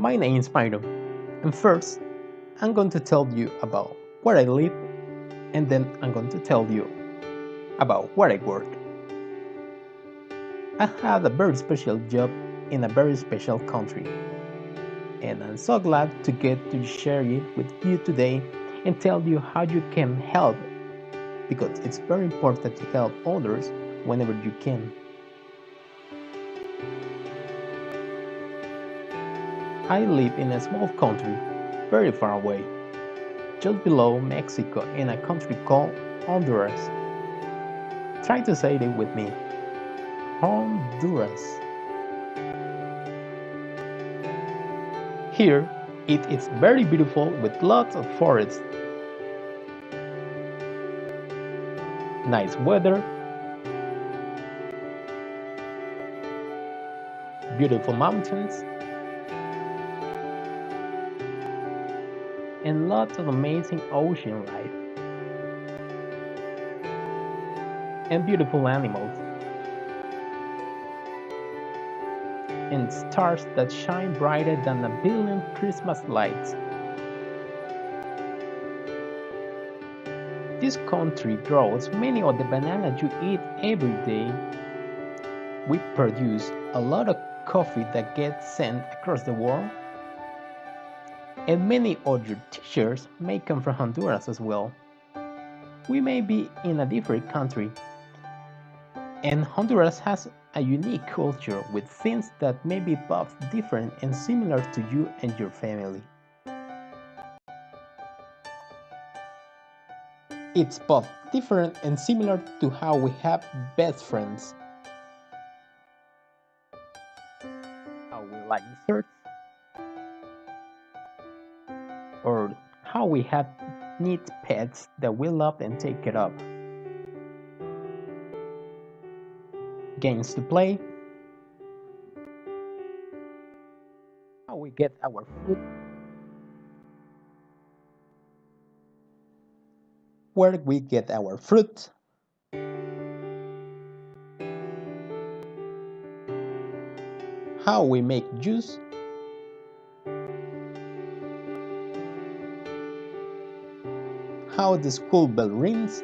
My name is Myron, and first, I'm going to tell you about where I live, and then I'm going to tell you about where I work. I have a very special job in a very special country, and I'm so glad to get to share it with you today and tell you how you can help because it's very important to help others whenever you can. I live in a small country, very far away, just below Mexico in a country called Honduras. Try to say it with me. Honduras. Here, it is very beautiful with lots of forests, nice weather, beautiful mountains, and lots of amazing ocean life and beautiful animals and stars that shine brighter than a billion Christmas lights. This country grows many of the bananas you eat every day. We produce a lot of coffee that gets sent across the world, and many other t-shirts may come from Honduras as well. We may be in a different country, and Honduras has a unique culture with things that may be both different and similar to you and your family. It's both different and similar to how we have best friends, how we like desserts, or how we have neat pets that we love and take care of, games to play, how we get our food, where we get our fruit, how we make juice, how the school bell rings,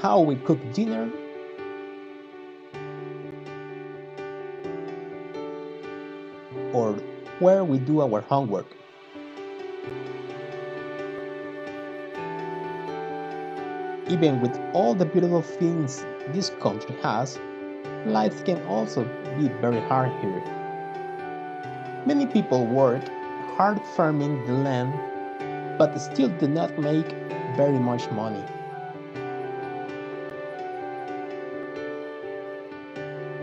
how we cook dinner, or where we do our homework. Even with all the beautiful things this country has, life can also be very hard here. Many people work hard farming the land, but still do not make very much money.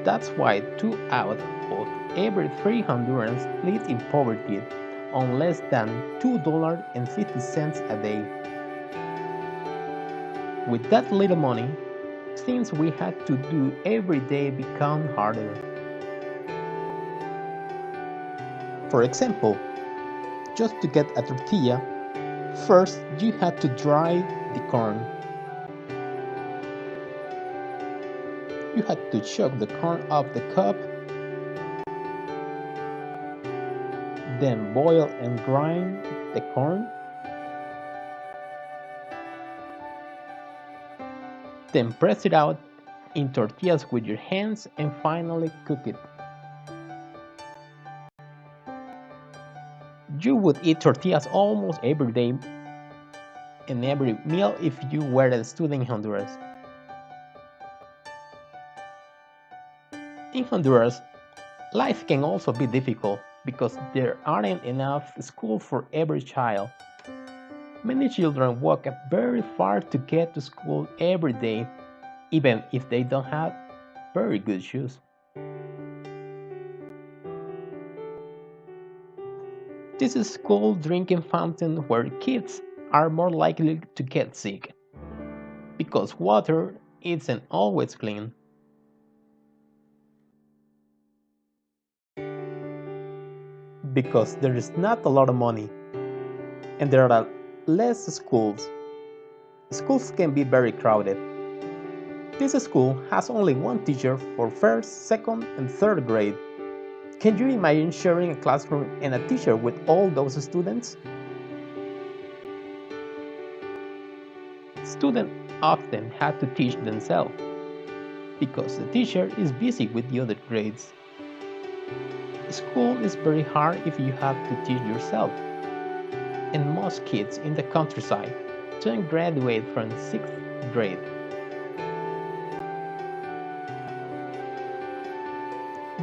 That's why 2 out of every 3 Hondurans live in poverty on less than $2.50 a day. With that little money, things we had to do every day become harder. For example, just to get a tortilla, first you had to dry the corn. You had to chuck the corn off the cob, then boil and grind the corn, then press it out in tortillas with your hands and finally cook it. You would eat tortillas almost every day and every meal if you were a student in Honduras. In Honduras, life can also be difficult because there aren't enough schools for every child. Many children walk very far to get to school every day, even if they don't have very good shoes. This is a school drinking fountain where kids are more likely to get sick because water isn't always clean. Because there is not a lot of money and there are less schools. Schools can be very crowded. This school has only one teacher for first, second, and third grade. Can you imagine sharing a classroom and a teacher with all those students? Students often have to teach themselves because the teacher is busy with the other grades. School is very hard if you have to teach yourself, and most kids in the countryside don't graduate from 6th grade.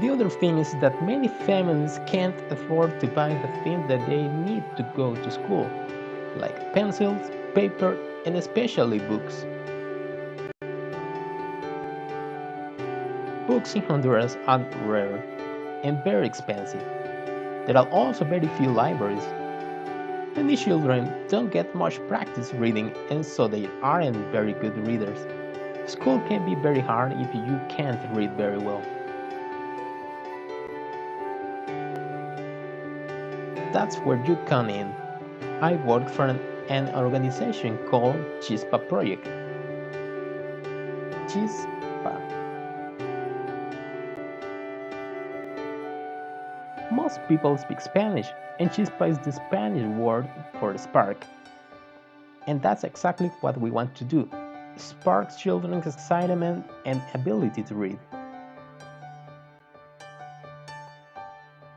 The other thing is that many families can't afford to buy the things that they need to go to school, like pencils, paper, and especially books. Books in Honduras are rare and very expensive. There are also very few libraries. Many children don't get much practice reading and so they aren't very good readers. School can be very hard if you can't read very well. That's where you come in. I work for an organization called Chispa Project. Chispa. Most people speak Spanish, and Chispa is the Spanish word for spark. And that's exactly what we want to do. Spark children's excitement and ability to read.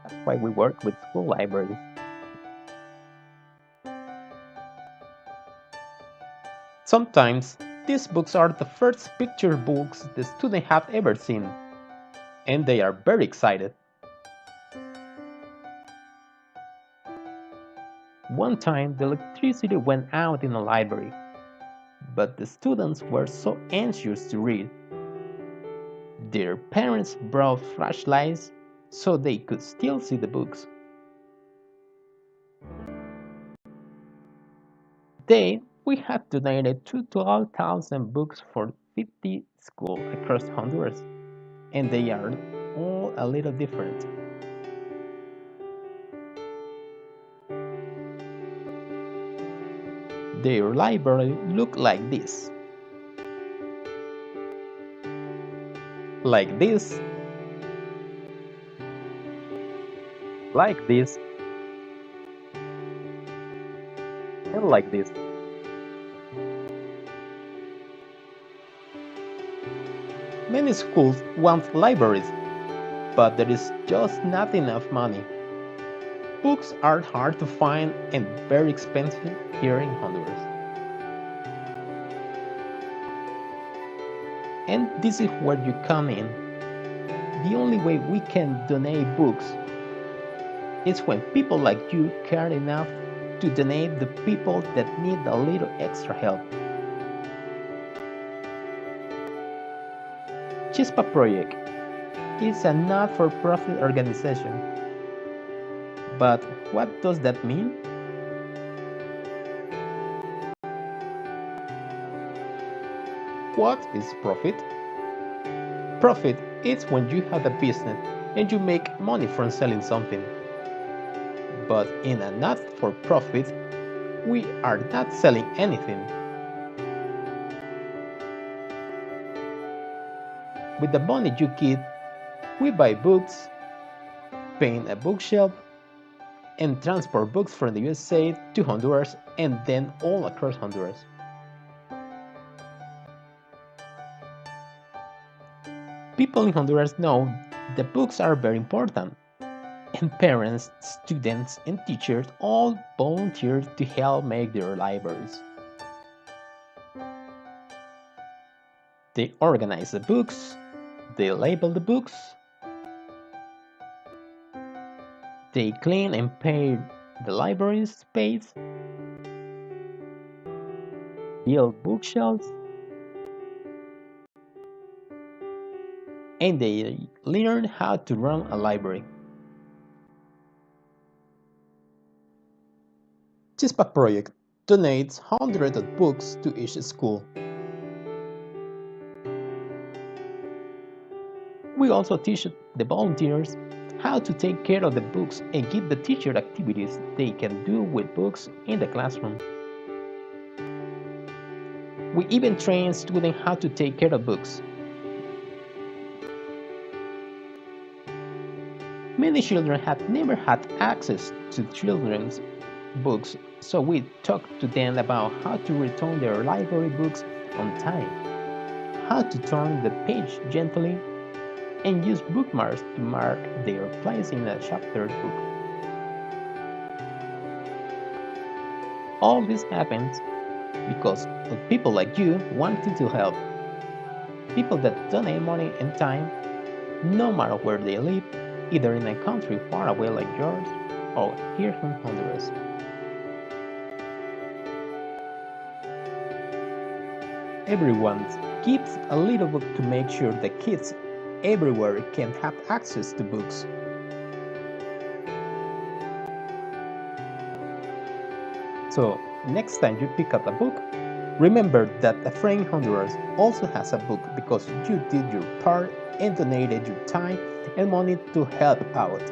That's why we work with school libraries. Sometimes, these books are the first picture books the students have ever seen, and they are very excited. One time, the electricity went out in the library, but the students were so anxious to read. Their parents brought flashlights so they could still see the books. Then, we had donated 12,000 books for 50 schools across Honduras, and they are all a little different. Their library looked like this, like this, and like this. Many schools want libraries, but there is just not enough money. Books are hard to find and very expensive here in Honduras. And this is where you come in. The only way we can donate books is when people like you care enough to donate the people that need a little extra help. Chispa Project is a not-for-profit organization. But what does that mean? What is profit? Profit is when you have a business and you make money from selling something. But in a not-for-profit, we are not selling anything. With the money you get, we buy books, paint a bookshelf, and transport books from the USA to Honduras and then all across Honduras. People in Honduras know the books are very important, and parents, students, and teachers all volunteer to help make their libraries. They organize the books, they label the books, they clean and paint the library space, build bookshelves, and they learn how to run a library. Chispa Project donates hundreds of books to each school. We also teach the volunteers how to take care of the books and give the teacher activities they can do with books in the classroom. We even train students how to take care of books. Many children have never had access to children's books, so we talk to them about how to return their library books on time, how to turn the page gently, and use bookmarks to mark their place in a chapter book. All this happens because of people like you wanting to help. People that donate money and time, no matter where they live, either in a country far away like yours or here in Honduras. Everyone gives a little book to make sure the kids everywhere can have access to books. So, next time you pick up a book, remember that a friend in Honduras also has a book because you did your part and donated your time and money to help out.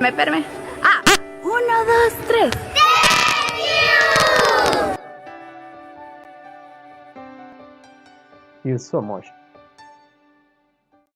¿Me perme? Ah, uno, dos, tres. Thank you so much.